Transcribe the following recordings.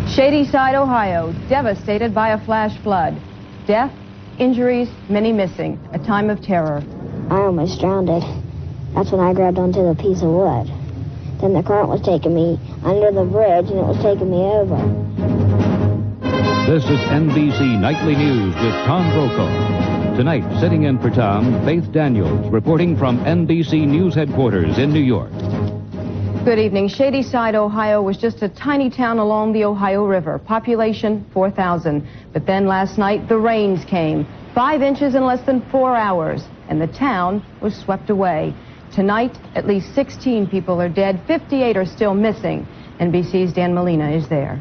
Shadyside, Ohio, devastated by a flash flood. Death, injuries, many missing. A time of terror. I almost drowned. That's when I grabbed onto the piece of wood. Then the current was taking me under the bridge, and it was taking me over. This is NBC Nightly News with Tom Brokaw. Tonight, sitting in for Tom, Faith Daniels, reporting from NBC News headquarters in New York. Good evening. Shadyside, Ohio was just a tiny town along the Ohio River. Population 4,000. But then last night, the rains came. 5 inches in less than 4 hours. And the town was swept away. Tonight, at least 16 people are dead. 58 are still missing. NBC's Dan Molina is there.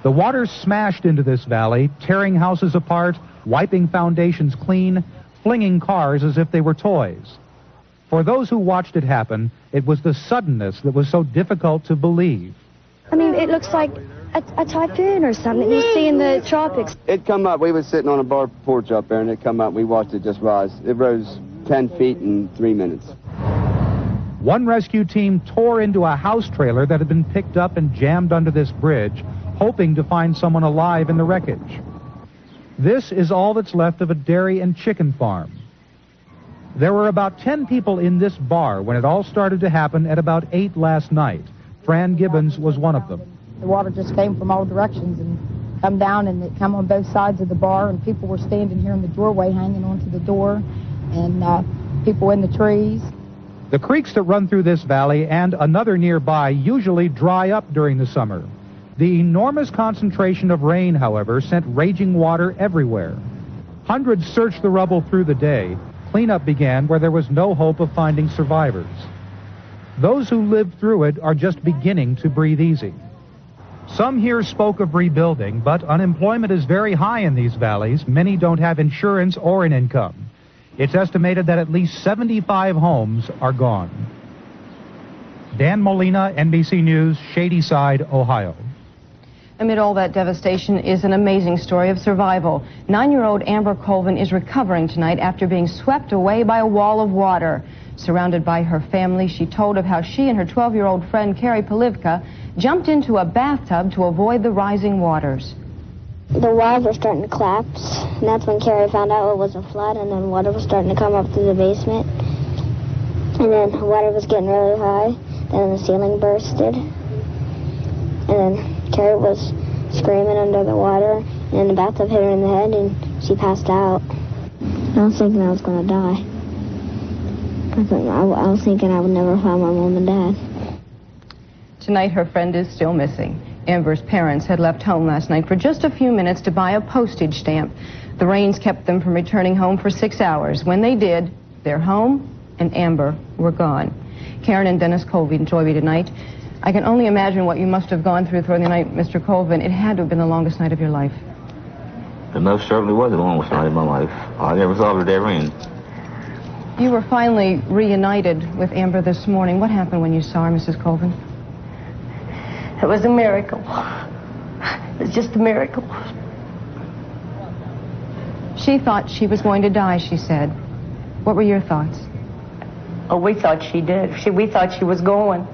The water smashed into this valley, tearing houses apart, wiping foundations clean, flinging cars as if they were toys. For those who watched it happen, it was the suddenness that was so difficult to believe. I mean, it looks like a typhoon or something you see in the tropics. It come up. We was sitting on a bar porch up there, and it come up. We watched it just rise. It rose 10 feet in 3 minutes. One rescue team tore into a house trailer that had been picked up and jammed under this bridge, hoping to find someone alive in the wreckage. This is all that's left of a dairy and chicken farm. There were about 10 people in this bar when it all started to happen at about 8 last night. Fran Gibbons was one of them. The water just came from all directions and come down, and it come on both sides of the bar, and people were standing here in the doorway hanging onto the door, and people in the trees. The creeks that run through this valley and another nearby usually dry up during the summer. The enormous concentration of rain, however, sent raging water everywhere. Hundreds searched the rubble through the day. Cleanup began where there was no hope of finding survivors. Those who lived through it are just beginning to breathe easy. Some here spoke of rebuilding, but unemployment is very high in these valleys. Many don't have insurance or an income. It's estimated that at least 75 homes are gone. Dan Molina, NBC News, Shadyside, Ohio. Amid all that devastation is an amazing story of survival. 9-year-old Amber Colvin is recovering tonight after being swept away by a wall of water. Surrounded by her family, she told of how she and her 12-year-old friend, Carrie Polivka, jumped into a bathtub to avoid the rising waters. The walls were starting to collapse, and that's when Carrie found out it was a flood, and then water was starting to come up through the basement. And then water was getting really high, then the ceiling bursted. And then Carrie was screaming under the water, and then the bathtub hit her in the head, and she passed out. I was thinking I was going to die. I was thinking I would never find my mom and dad. Tonight, her friend is still missing. Amber's parents had left home last night for just a few minutes to buy a postage stamp. The rains kept them from returning home for 6 hours. When they did, their home and Amber were gone. Karen and Dennis Colvin join me tonight. I can only imagine what you must have gone through the night, Mr. Colvin. It had to have been the longest night of your life. It most certainly was the longest night of my life. I never thought of it ever end. You were finally reunited with Amber this morning. What happened when you saw her, Mrs. Colvin? It was a miracle. It was just a miracle. She thought she was going to die, she said. What were your thoughts? Oh, we thought she did. We thought she was going.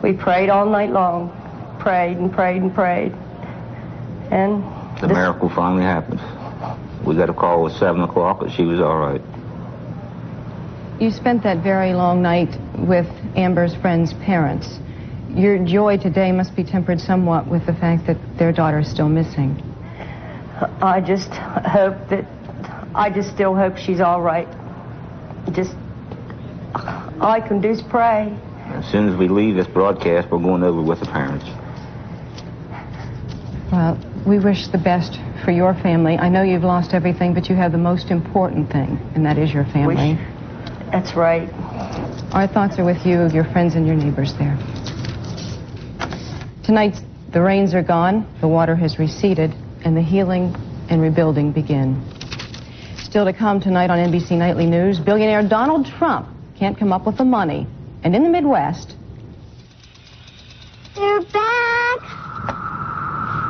We prayed all night long. Prayed and prayed and prayed. And the miracle finally happened. We got a call at 7 o'clock that she was all right. You spent that very long night with Amber's friend's parents. Your joy today must be tempered somewhat with the fact that their daughter is still missing. I just still hope she's all right. All I can do is pray. As soon as we leave this broadcast, we're going over with the parents. Well, we wish the best for your family. I know you've lost everything, but you have the most important thing, and that is your family. That's right. Our thoughts are with you, your friends, and your neighbors there. Tonight, the rains are gone, the water has receded, and the healing and rebuilding begin. Still to come tonight on NBC Nightly News, billionaire Donald Trump can't come up with the money. And in the Midwest, They're back!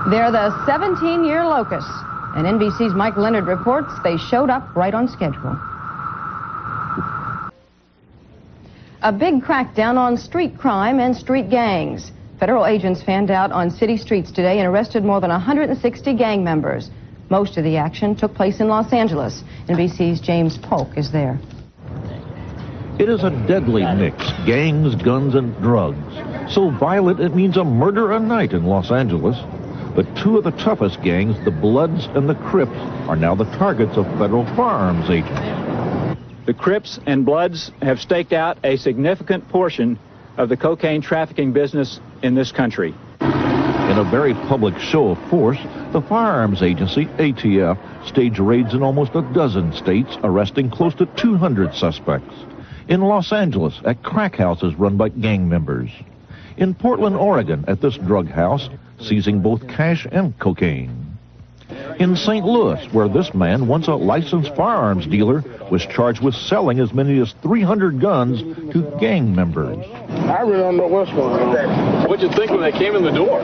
they're the 17-year locusts. And NBC's Mike Leonard reports they showed up right on schedule. A big crackdown on street crime and street gangs. Federal agents fanned out on city streets today and arrested more than 160 gang members. Most of the action took place in Los Angeles. NBC's James Polk is there. It is a deadly mix, gangs, guns, and drugs. So violent it means a murder a night in Los Angeles. But two of the toughest gangs, the Bloods and the Crips, are now the targets of federal firearms agents. The Crips and Bloods have staked out a significant portion of the cocaine trafficking business in this country. In a very public show of force, the firearms agency, ATF, staged raids in almost a dozen states, arresting close to 200 suspects. In Los Angeles, at crack houses run by gang members. In Portland, Oregon, at this drug house, seizing both cash and cocaine. In St. Louis, where this man, once a licensed firearms dealer, was charged with selling as many as 300 guns to gang members. I really don't know what's going on. What'd you think when they came in the door?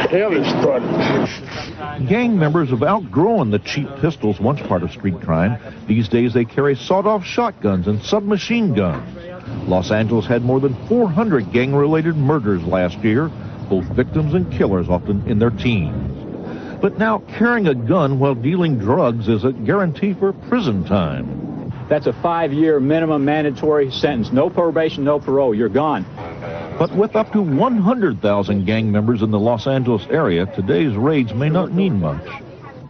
Hell is started. Gang members have outgrown the cheap pistols once part of street crime. These days they carry sawed-off shotguns and submachine guns. Los Angeles had more than 400 gang-related murders last year, both victims and killers often in their teens. But now carrying a gun while dealing drugs is a guarantee for prison time. That's a 5-year minimum mandatory sentence. No probation, no parole. You're gone. But with up to 100,000 gang members in the Los Angeles area, today's raids may not mean much.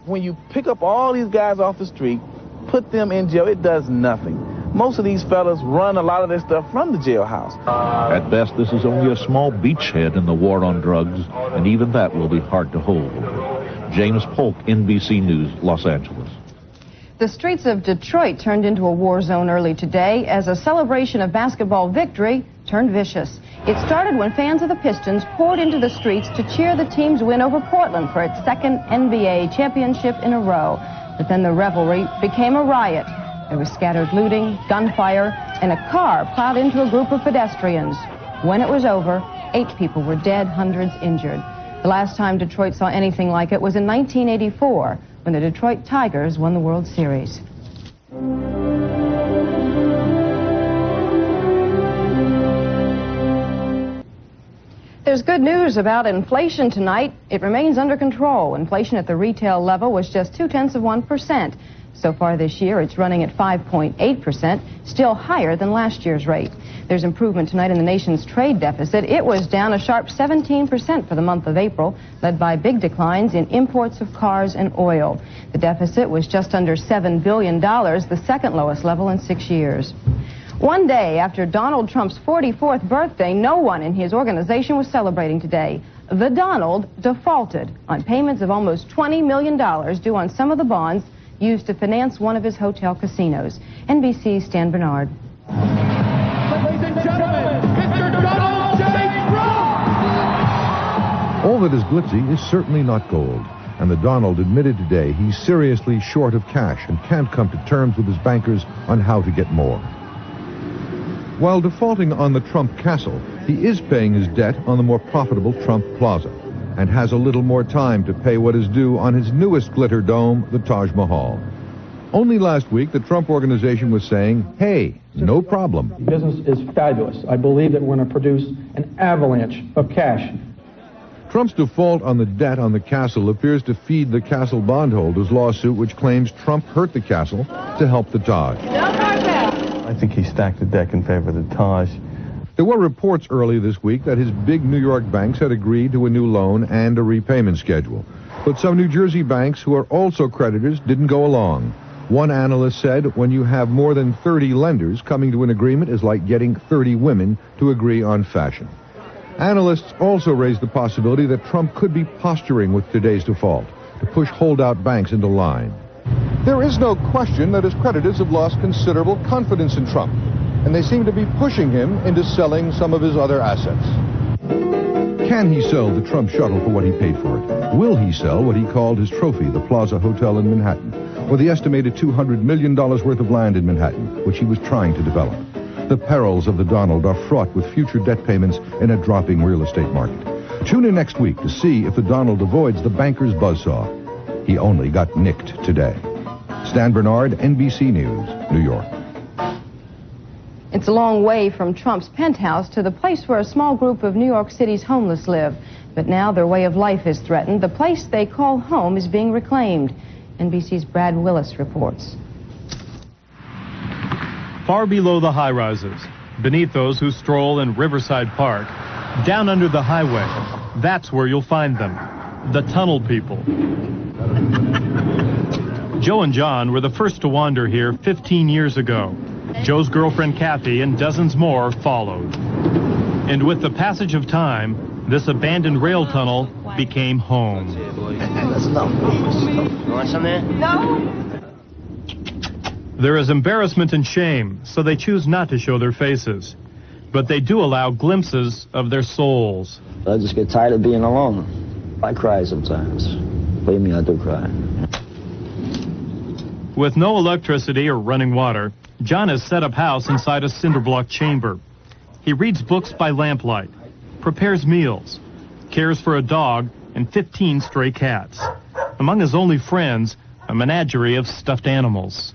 When you pick up all these guys off the street, put them in jail, it does nothing. Most of these fellas run a lot of their stuff from the jailhouse. At best, this is only a small beachhead in the war on drugs, and even that will be hard to hold. James Polk, NBC News, Los Angeles. The streets of Detroit turned into a war zone early today as a celebration of basketball victory turned vicious. It started when fans of the Pistons poured into the streets to cheer the team's win over Portland for its second NBA championship in a row. But then the revelry became a riot. There was scattered looting, gunfire, and a car plowed into a group of pedestrians. When it was over, 8 people were dead, hundreds injured. The last time Detroit saw anything like it was in 1984, when the Detroit Tigers won the World Series. There's good news about inflation tonight. It remains under control. Inflation at the retail level was just 0.2%. So far this year, it's running at 5.8%, still higher than last year's rate. There's improvement tonight in the nation's trade deficit. It was down a sharp 17% for the month of April, led by big declines in imports of cars and oil. The deficit was just under $7 billion, the second lowest level in 6 years. One day after Donald Trump's 44th birthday, no one in his organization was celebrating today. The Donald defaulted on payments of almost $20 million due on some of the bonds used to finance one of his hotel casinos. NBC's Stan Bernard. Ladies and gentlemen, Mr. Donald J. Trump! All that is glitzy is certainly not gold, and the Donald admitted today he's seriously short of cash and can't come to terms with his bankers on how to get more. While defaulting on the Trump Castle, he is paying his debt on the more profitable Trump Plaza, and has a little more time to pay what is due on his newest glitter dome, the Taj Mahal. Only last week, the Trump Organization was saying, hey, no problem. Business is fabulous. I believe that we're going to produce an avalanche of cash. Trump's default on the debt on the castle appears to feed the castle bondholders' lawsuit, which claims Trump hurt the castle to help the Taj. I think he stacked the deck in favor of the Taj. There were reports early this week that his big New York banks had agreed to a new loan and a repayment schedule. But some New Jersey banks, who are also creditors, didn't go along. One analyst said when you have more than 30 lenders, coming to an agreement is like getting 30 women to agree on fashion. Analysts also raised the possibility that Trump could be posturing with today's default to push holdout banks into line. There is no question that his creditors have lost considerable confidence in Trump, and they seem to be pushing him into selling some of his other assets. Can he sell the Trump shuttle for what he paid for it? Will he sell what he called his trophy, the Plaza Hotel in Manhattan, or the estimated $200 million worth of land in Manhattan, which he was trying to develop? The perils of the Donald are fraught with future debt payments in a dropping real estate market. Tune in next week to see if the Donald avoids the banker's buzzsaw. He only got nicked today. Stan Bernard, NBC News, New York. It's a long way from Trump's penthouse to the place where a small group of New York City's homeless live. But now their way of life is threatened. The place they call home is being reclaimed. NBC's Brad Willis reports. Far below the high-rises, beneath those who stroll in Riverside Park, down under the highway, that's where you'll find them, the tunnel people. Joe and John were the first to wander here 15 years ago. Joe's girlfriend Kathy and dozens more followed. And with the passage of time, this abandoned rail tunnel became home. That's enough. You want some there? No. There is embarrassment and shame, so they choose not to show their faces. But they do allow glimpses of their souls. I just get tired of being alone. I cry sometimes. Believe me, I do cry. With no electricity or running water, John has set up house inside a cinder block chamber. He reads books by lamplight, prepares meals, cares for a dog and 15 stray cats. Among his only friends, a menagerie of stuffed animals.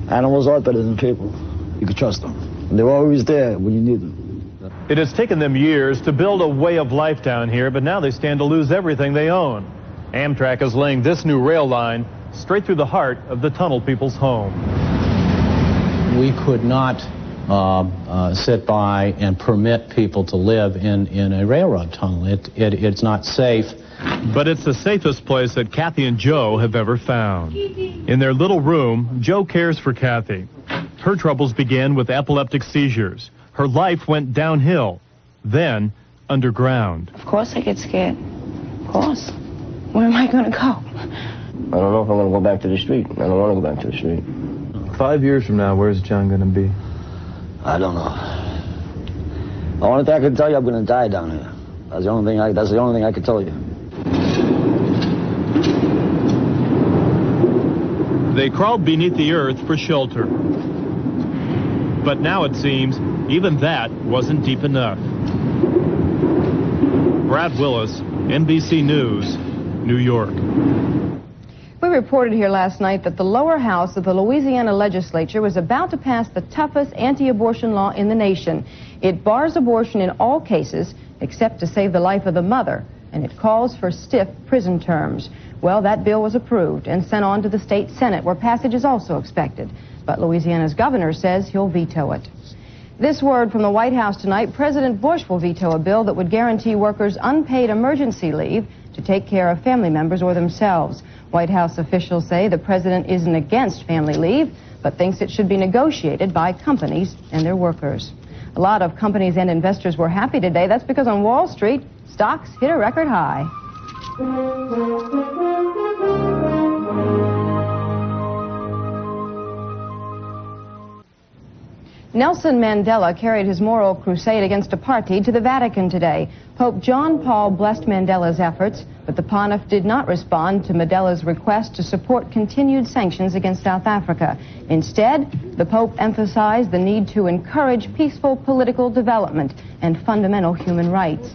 Animals are better than people. You can trust them. They're always there when you need them. It has taken them years to build a way of life down here, but now they stand to lose everything they own. Amtrak is laying this new rail line straight through the heart of the tunnel people's home. We could not sit by and permit people to live in a railroad tunnel. It's not safe. But it's the safest place that Kathy and Joe have ever found. In their little room, Joe cares for Kathy. Her troubles began with epileptic seizures. Her life went downhill, then underground. Of course I get scared. Of course. Where am I going to go? I don't know if I'm going to go back to the street. I don't want to go back to the street. 5 years from now, where's John going to be? I don't know. The only thing I can tell you, I'm going to die down here. That's the only thing I can tell you. They crawled beneath the earth for shelter. But now it seems even that wasn't deep enough. Brad Willis, NBC News, New York. We reported here last night that the lower house of the Louisiana legislature was about to pass the toughest anti-abortion law in the nation. It bars abortion in all cases except to save the life of the mother, and it calls for stiff prison terms. Well, that bill was approved and sent on to the state Senate, where passage is also expected. But Louisiana's governor says he'll veto it. This word from the White House tonight: President Bush will veto a bill that would guarantee workers unpaid emergency leave to take care of family members or themselves. White House officials say the president isn't against family leave, but thinks it should be negotiated by companies and their workers. A lot of companies and investors were happy today. That's because on Wall Street, stocks hit a record high. Nelson Mandela carried his moral crusade against apartheid to the Vatican today. Pope John Paul blessed Mandela's efforts, but the pontiff did not respond to Mandela's request to support continued sanctions against South Africa. Instead, the Pope emphasized the need to encourage peaceful political development and fundamental human rights.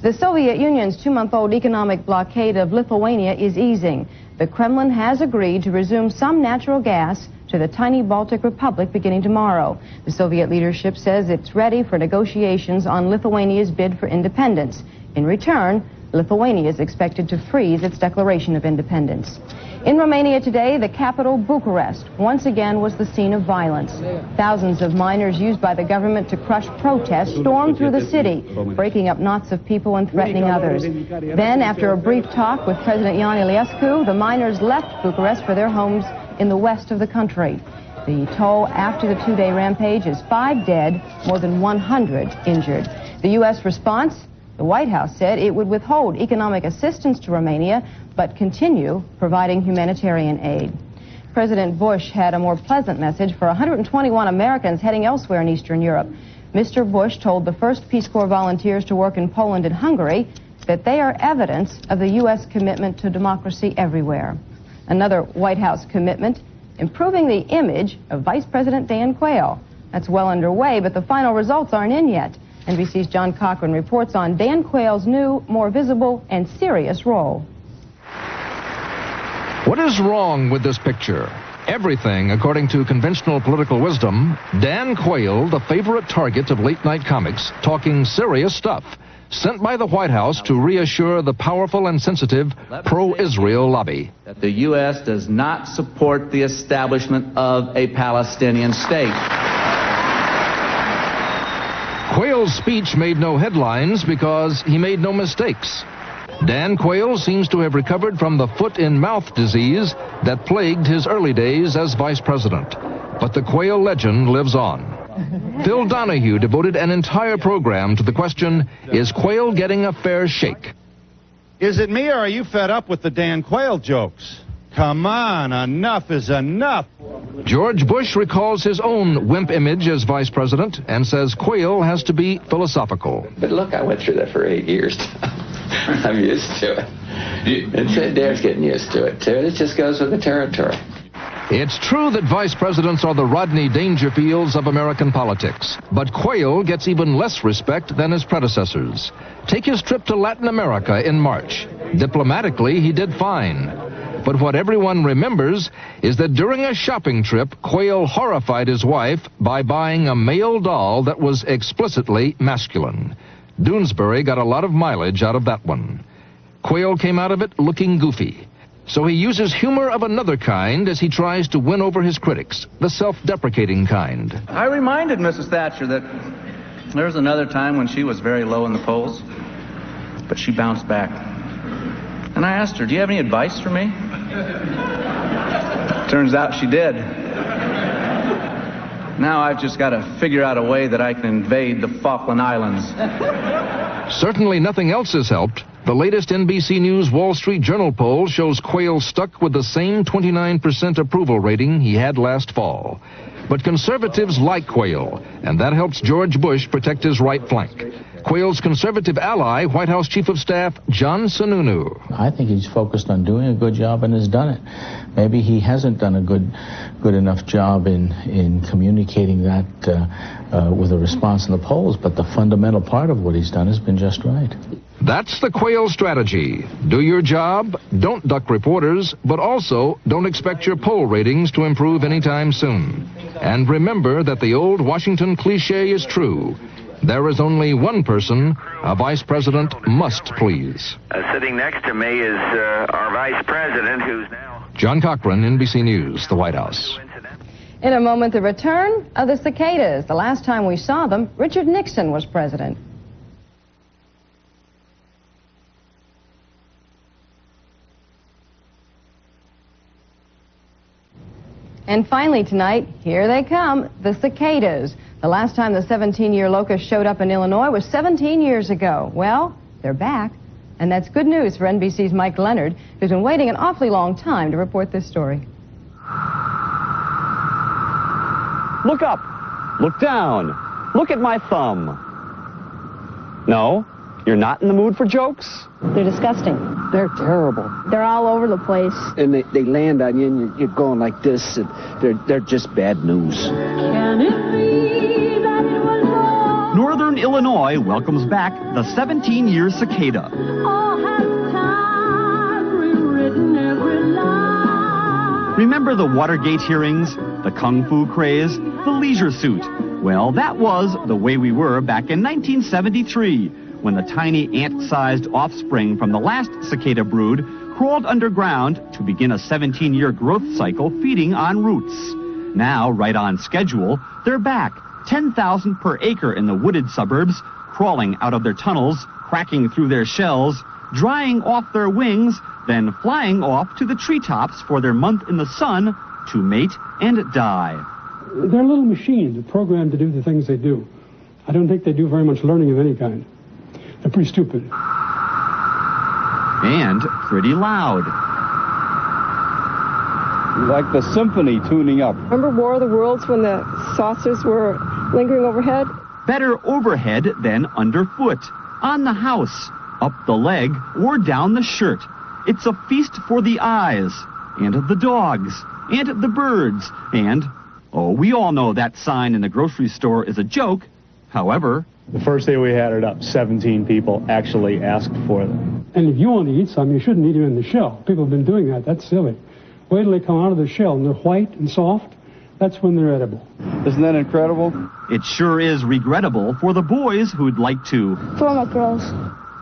The Soviet Union's 2-month-old economic blockade of Lithuania is easing. The Kremlin has agreed to resume some natural gas to the tiny Baltic Republic beginning tomorrow. The Soviet leadership says it's ready for negotiations on Lithuania's bid for independence. In return, Lithuania is expected to freeze its declaration of independence. In Romania today, the capital, Bucharest, once again was the scene of violence. Thousands of miners used by the government to crush protests stormed through the city, breaking up knots of people and threatening others. Then, after a brief talk with President Ion Iliescu, the miners left Bucharest for their homes in the west of the country. The toll after the 2-day rampage is 5 dead, more than 100 injured. The U.S. response? The White House said it would withhold economic assistance to Romania, but continue providing humanitarian aid. President Bush had a more pleasant message for 121 Americans heading elsewhere in Eastern Europe. Mr. Bush told the first Peace Corps volunteers to work in Poland and Hungary that they are evidence of the U.S. commitment to democracy everywhere. Another White House commitment: improving the image of Vice President Dan Quayle. That's well underway, but the final results aren't in yet. NBC's John Cochran reports on Dan Quayle's new, more visible and serious role. What is wrong with this picture? everything according to conventional political wisdom, Dan Quayle, the favorite target of late-night comics, talking serious stuff, sent by the White House to reassure the powerful and sensitive pro-Israel lobby. That the U.S. does not support the establishment of a Palestinian state. Quayle's speech made no headlines because he made no mistakes. Dan Quayle seems to have recovered from the foot-in-mouth disease that plagued his early days as vice president. But the Quayle legend lives on. Phil Donahue devoted an entire program to the question, is Quayle getting a fair shake? Is it me, or are you fed up with the Dan Quayle jokes? Come on, enough is enough. George Bush recalls his own wimp image as vice president and says Quayle has to be philosophical. But look, I went through that for 8 years. I'm used to it. And Dad's getting used to it, too. It just goes with the territory. It's true that vice presidents are the Rodney Dangerfields of American politics, but Quayle gets even less respect than his predecessors. Take his trip to Latin America in March. Diplomatically, he did fine. But what everyone remembers is that during a shopping trip, Quayle horrified his wife by buying a male doll that was explicitly masculine. Doonesbury got a lot of mileage out of that one. Quayle came out of it looking goofy. So he uses humor of another kind as he tries to win over his critics, the self-deprecating kind. I reminded Mrs. Thatcher that there was another time when she was very low in the polls, but she bounced back. And I asked her, do you have any advice for me? Turns out she did. Now I've just got to figure out a way that I can invade the Falkland Islands. Certainly nothing else has helped. The latest NBC News Wall Street Journal poll shows Quayle stuck with the same 29% approval rating he had last fall. But conservatives like Quayle, and that helps George Bush protect his right flank. Quayle's conservative ally, White House Chief of Staff John Sununu. I think he's focused on doing a good job and has done it. Maybe he hasn't done a good enough job in communicating that with a response in the polls, but the fundamental part of what he's done has been just right. That's the Quayle strategy. Do your job, don't duck reporters, but also don't expect your poll ratings to improve anytime soon. And remember that the old Washington cliche is true. There is only one person a vice president must please. Sitting next to me is our vice president, who's now... John Cochran, NBC News, the White House. In a moment, the return of the cicadas. The last time we saw them, Richard Nixon was president. And finally tonight, here they come, the cicadas. The last time the 17-year locust showed up in Illinois was 17 years ago. Well, they're back. And that's good news for NBC's Mike Leonard, who's been waiting an awfully long time to report this story. Look up. Look down. Look at my thumb. No? You're not in the mood for jokes? They're disgusting. They're terrible. They're all over the place. And they land on you and you're going like this, and they're just bad news. Can it be that it was all? Northern Illinois welcomes back the 17-year cicada. Or has time rewritten every line? Remember the Watergate hearings, the Kung Fu craze, the leisure suit? Well, that was the way we were back in 1973. When the tiny ant-sized offspring from the last cicada brood crawled underground to begin a 17-year growth cycle feeding on roots. Now, right on schedule, they're back, 10,000 per acre in the wooded suburbs, crawling out of their tunnels, cracking through their shells, drying off their wings, then flying off to the treetops for their month in the sun to mate and die. They're little machines programmed to do the things they do. I don't think they do very much learning of any kind. They're pretty stupid. And pretty loud. Like the symphony tuning up. Remember War of the Worlds when the saucers were lingering overhead? Better overhead than underfoot, on the house, up the leg, or down the shirt. It's a feast for the eyes, and the dogs, and the birds, and, oh, we all know that sign in the grocery store is a joke. However, the first day we had it up, 17 people actually asked for them. And if you want to eat some, you shouldn't eat them in the shell. People have been doing that. That's silly. Wait till they come out of the shell and they're white and soft. That's when they're edible. Isn't that incredible? It sure is regrettable for the boys who'd like to. For my girls.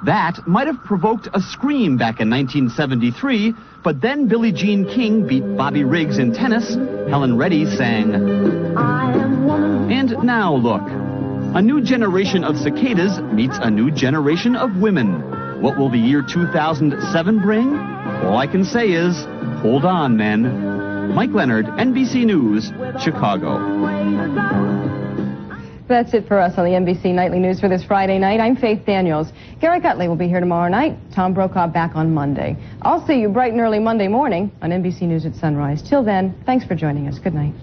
That might have provoked a scream back in 1973, but then Billie Jean King beat Bobby Riggs in tennis. Helen Reddy sang. And now look. A new generation of cicadas meets a new generation of women. What will the year 2007 bring? All I can say is, hold on, men. Mike Leonard, NBC News, Chicago. That's it for us on the NBC Nightly News for this Friday night. I'm Faith Daniels. Gary Gutley will be here tomorrow night. Tom Brokaw back on Monday. I'll see you bright and early Monday morning on NBC News at sunrise. Till then, thanks for joining us. Good night.